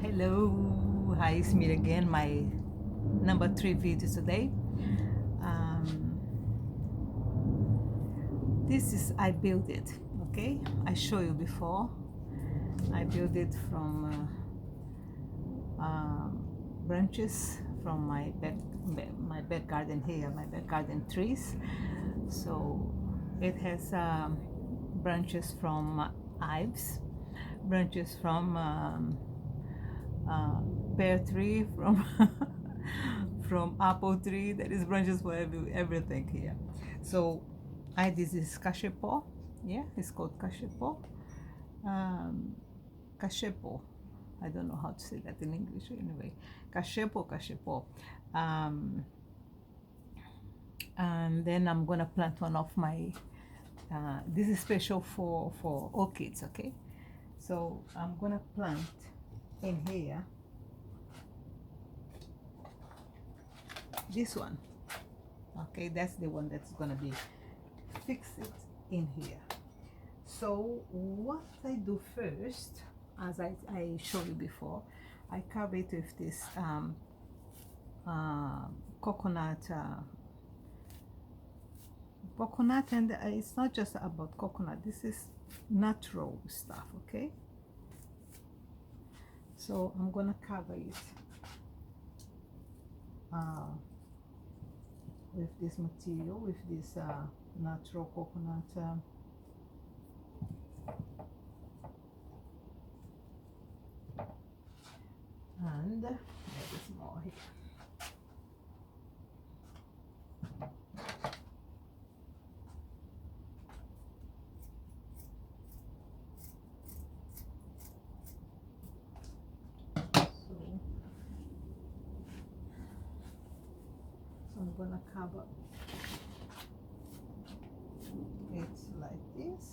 Hello, hi, it's me again, my number 3 video today. Um, this is, I built it, okay? I show you before. I built it from branches from my back garden here, my back garden trees. So it has branches from ives, branches from uh, pear tree, from from apple tree. There is branches for everything here. So this is cachepo. Yeah, it's called cachepo. Um, cachepo. I don't know how to say that in English anyway. Cachepo. Um, and then I'm gonna plant one of my. This is special for orchids. Okay, so I'm gonna plant in here this one. Okay, that's the one that's gonna be fixed in here. So what I do first, as I showed you before, I cover it with this uh, coconut coconut, and it's not just about coconut, this is natural stuff. Okay, so I'm gonna cover it with this material, with this natural coconut and there is more here. So I'm gonna cover it like this.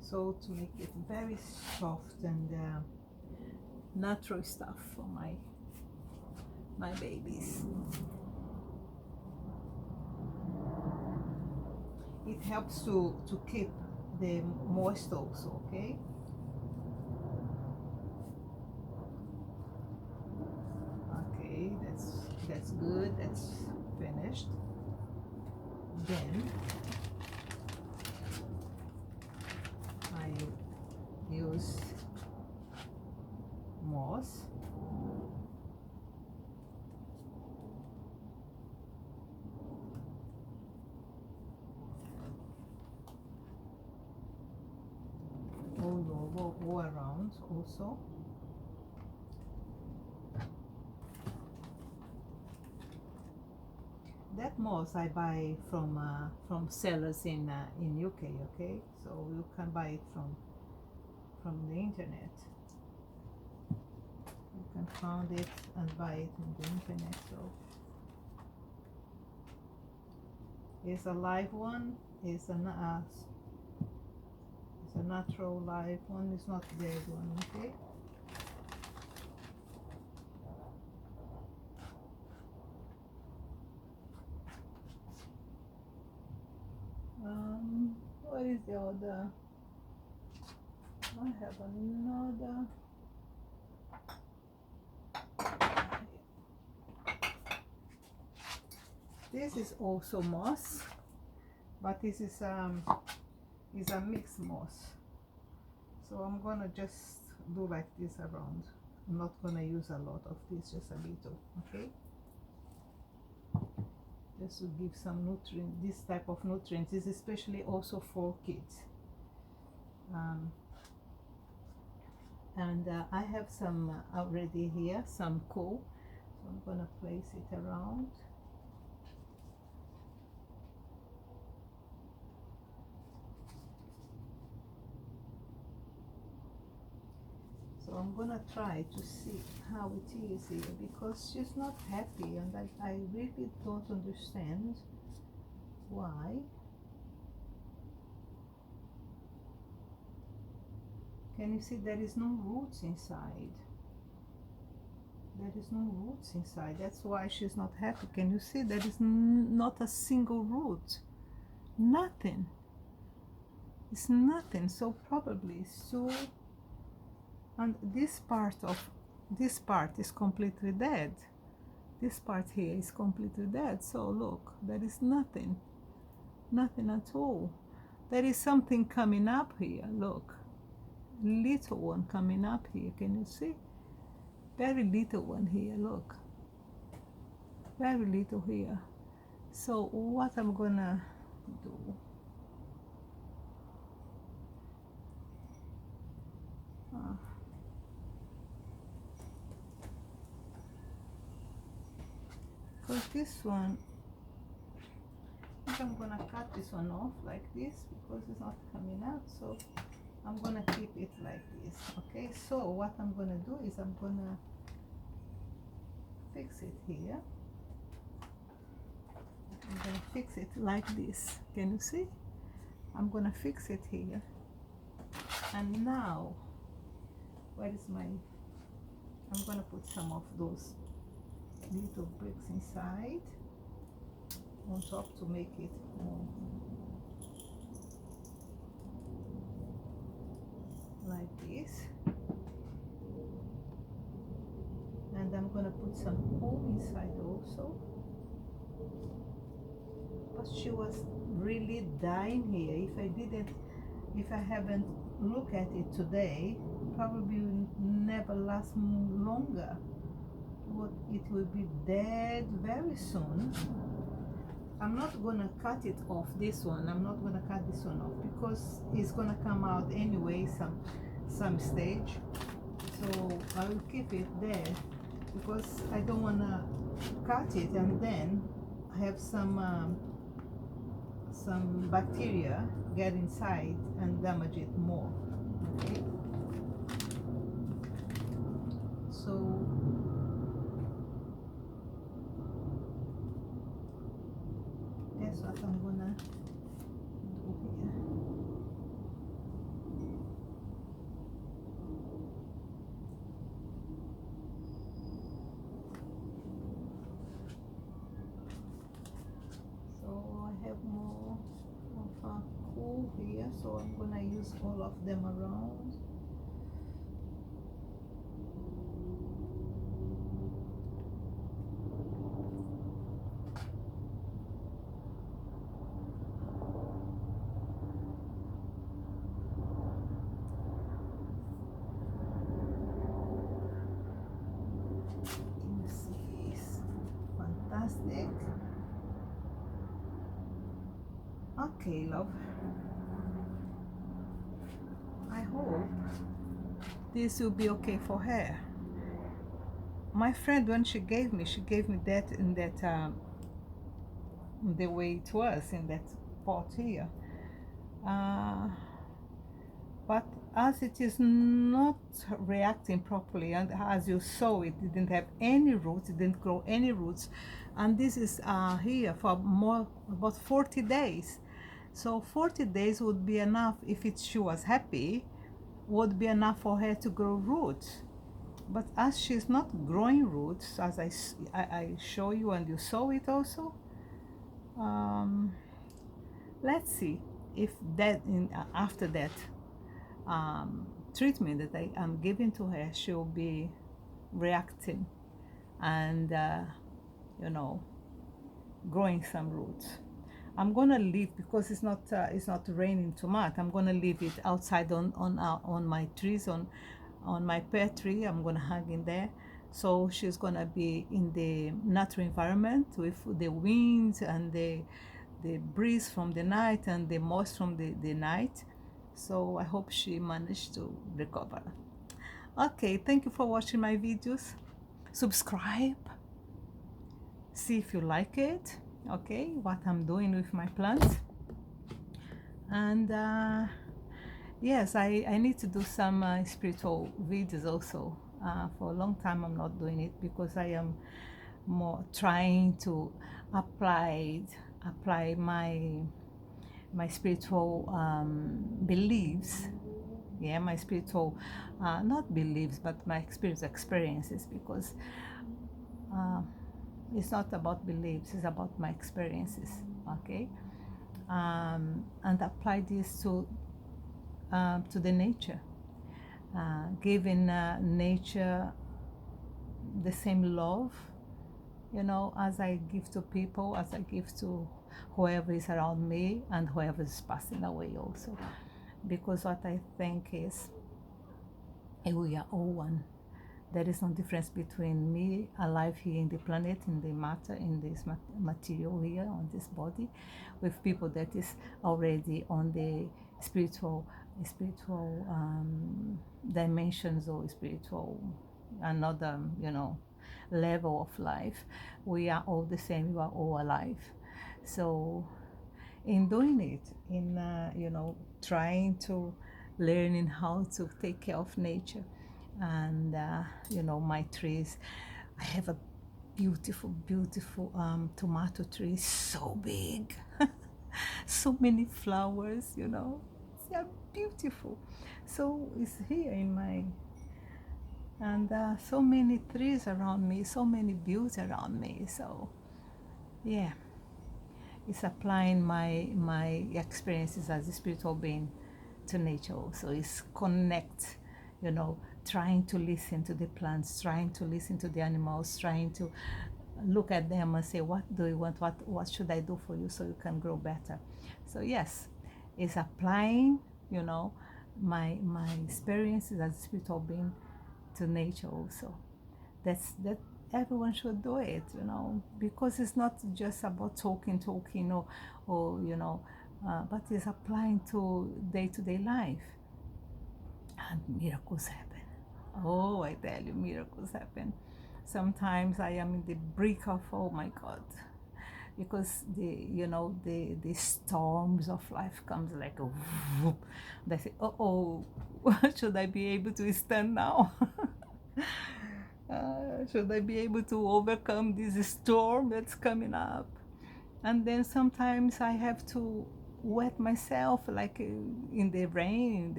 So to make it very soft and natural stuff for my babies. It helps to keep the moist also. Okay. Okay, that's good. That's finished. Then I use moss. All around also. That moss I buy from sellers in UK. Okay, so you can buy it from the internet. You can find it and buy it on the internet. So it's a live one. It's a natural live one. It's not dead one. Okay. What is the other? I have another. This is also moss, but this is a mixed moss. So I'm gonna just do like this around. I'm not gonna use a lot of this, just a little. Okay. Just to give some nutrient. This type of nutrients is especially also for kids. And I have some already here, some coal. So I'm gonna place it around. So I'm gonna try to see how it is here, because she's not happy, and I really don't understand why. Can you see there is no roots inside? There is no roots inside. That's why she's not happy. Can you see there is not a single root? Nothing. It's nothing. So probably so, and this part is completely dead. This part here is completely dead. So look, there is nothing, nothing at all. There is something coming up here. Look, little one coming up here. Can you see? Very little one here. Look, very little here. So what I'm gonna do, for this one, I think I'm gonna cut this one off like this because it's not coming out. So I'm gonna keep it like this. Okay, so what I'm gonna do is I'm gonna fix it here. I'm gonna fix it like this. Can you see? I'm gonna fix it here. And now, where is my, I'm gonna put some of those little bricks inside on top to make it more like this. And I'm gonna put some hole inside also. But she was really dying here. If I haven't looked at it today, probably will never last longer. It will be dead very soon. I'm not gonna cut it off, this one. I'm not gonna cut this one off because it's gonna come out anyway some stage. So I will keep it there because I don't wanna cut it and then have some bacteria get inside and damage it more. Okay, so that's what I'm gonna do here. So I have more of a cool here, so I'm gonna use all of them around. This is fantastic. Okay, love. I hope this will be okay for her. My friend, when she gave me that in that the way it was in that pot here. But as it is not reacting properly, and as you saw, it didn't have any roots, it didn't grow any roots, and this is here for about 40 days. So 40 days would be enough if she was happy, would be enough for her to grow roots. But as she's not growing roots, as I show you and you saw it also, let's see if that after that treatment that I am giving to her, she'll be reacting and you know, growing some roots. I'm gonna leave because it's not raining too much. I'm gonna leave it outside on my trees, on my pear tree. I'm gonna hang in there, so she's gonna be in the natural environment with the wind and the breeze from the night and the moist from the night. So I hope she managed to recover. Okay, thank you for watching my videos. Subscribe, see if you like it, okay, what I'm doing with my plants. And yes, I need to do some spiritual videos also. For a long time I'm not doing it because I am more trying to apply my spiritual beliefs. Yeah, my spiritual not beliefs, but my spiritual experiences, because it's not about beliefs, it's about my experiences. Okay, and apply this to to the nature, giving nature the same love, as I give to people, as I give to whoever is around me and whoever is passing away also. Because what I think is, we are all one. There is no difference between me alive here in the planet, in the matter, in this material here, on this body, with people that is already on the spiritual dimensions, or spiritual another level of life. We are all the same. We are all alive. So in doing it, in trying to learning how to take care of nature, and my trees, I have a beautiful tomato tree, so big, so many flowers, they're beautiful. So it's here in my, and so many trees around me, so many beauty around me. So yeah, it's applying my experiences as a spiritual being to nature also. It's connect, trying to listen to the plants, trying to listen to the animals, trying to look at them and say, what do you want, what should I do for you so you can grow better. So yes, it's applying my experiences as a spiritual being to nature also. That everyone should do it, because it's not just about talking, or but it's applying to day-to-day life, and miracles happen. Oh, I tell you, miracles happen. Sometimes I am in the brink of, oh my God, because the storms of life comes like a whoop. They say, oh, should I be able to stand now? Should I be able to overcome this storm that's coming up? And then sometimes I have to wet myself, like in the rain.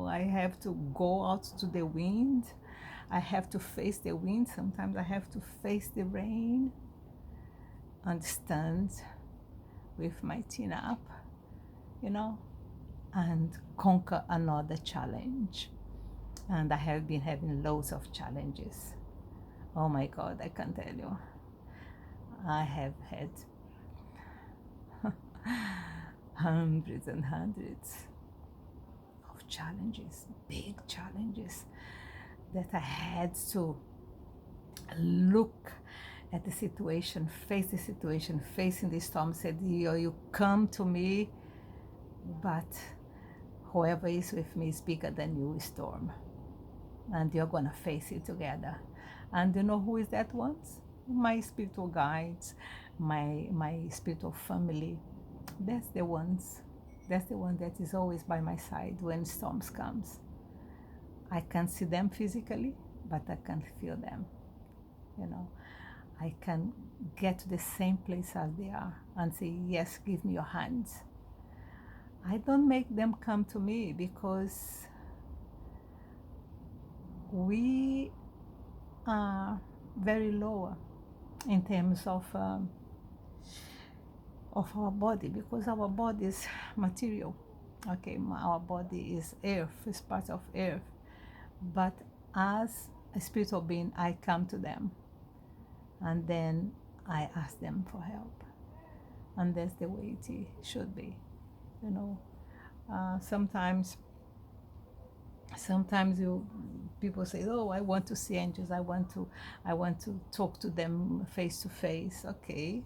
I have to go out to the wind. I have to face the wind. Sometimes I have to face the rain and stand with my chin up, and conquer another challenge. And I have been having loads of challenges. Oh my God, I can tell you. I have had hundreds and hundreds of challenges, big challenges, that I had to look at the situation, facing the storm, said, you come to me, but whoever is with me is bigger than you, storm. And you're gonna face it together. And you know who is that one? My spiritual guides, my spiritual family. That's the one that is always by my side when storms comes. I can't see them physically, but I can feel them. I can get to the same place as they are and say, yes, give me your hands. I don't make them come to me, because we are very lower in terms of our body, because our body is material. Okay, our body is earth, is part of earth. But as a spiritual being, I come to them, and then I ask them for help. And that's the way it should be. Sometimes people say, oh, I want to see angels, I want to talk to them face to face. Okay,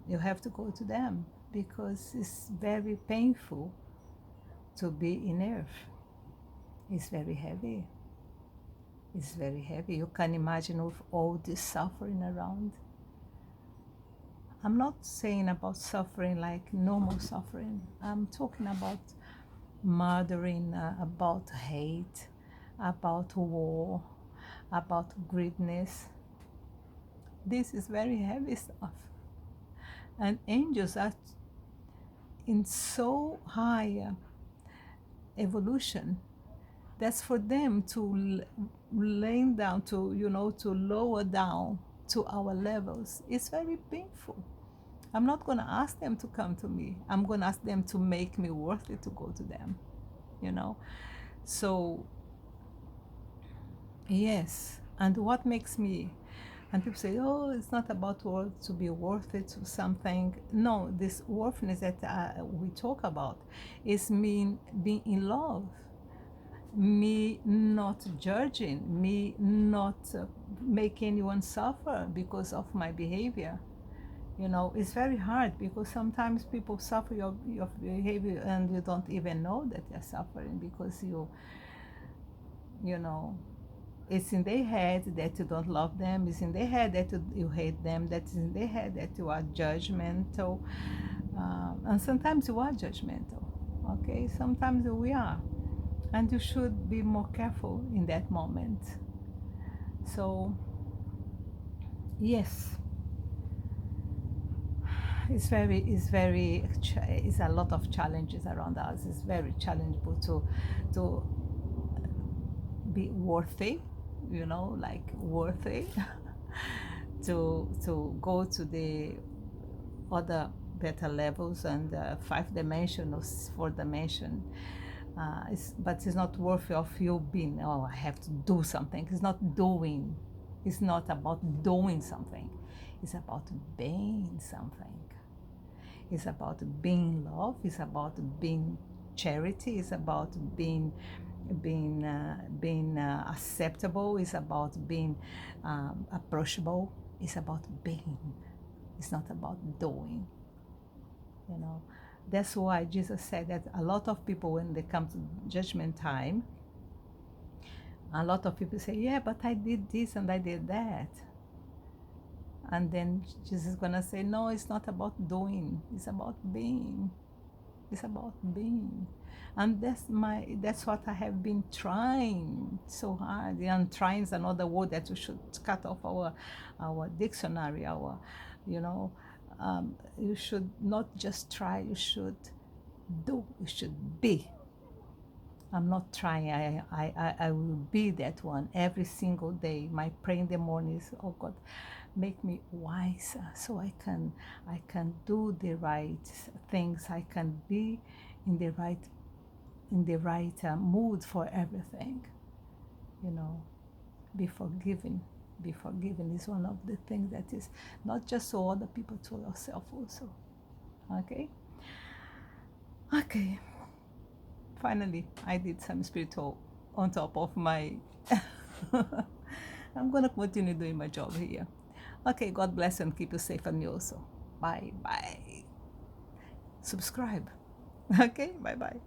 you have to go to them, because it's very painful to be in earth. It's very heavy. You can imagine with all this suffering around. I'm not saying about suffering like normal suffering. I'm talking about murdering, about hate, about war, about greediness. This is very heavy stuff. And angels are in so high evolution, that's for them to lay down, to lower down to our levels. It's very painful. I'm not going to ask them to come to me. I'm going to ask them to make me worth it to go to them, you know? So, yes. And what makes me, and people say, oh, it's not about worth to be worth it to something. No, this worthiness that we talk about is mean being in love, me not judging, me not make anyone suffer because of my behavior. You know, it's very hard because sometimes people suffer your behavior and you don't even know that they're suffering because you know, it's in their head that you don't love them. It's in their head that you hate them. That's in their head that you are judgmental. And sometimes you are judgmental. Okay, sometimes we are. And you should be more careful in that moment. So, yes, it's a lot of challenges around us. It's very challengeable to be worthy, you know, like worthy, to go to the other better levels and 5 dimension or 4 dimension. But it's not worthy of you being, oh, I have to do something. It's not doing. It's not about doing something. It's about being something. It's about being love. It's about being charity. It's about being acceptable. It's about being approachable. It's about being. It's not about doing. You know, that's why Jesus said that a lot of people, when they come to judgment time, a lot of people say, yeah, but I did this and I did that. And then Jesus is gonna say, no, it's not about doing, it's about being. It's about being. And that's what I have been trying so hard. And trying is another word that we should cut off our dictionary, our, you know, you should not just try, you should do, you should be. I'm not trying. I will be that one every single day. My prayer in the morning is, oh God, make me wiser so I can do the right things. I can be in the right mood for everything. You know, be forgiving. Be forgiven is one of the things that is not just so other people, to yourself also. Okay. Okay. Finally, I did some spiritual on top of my. I'm gonna continue doing my job here. Okay, God bless you and keep you safe and me also. Bye bye. Subscribe. Okay, bye bye.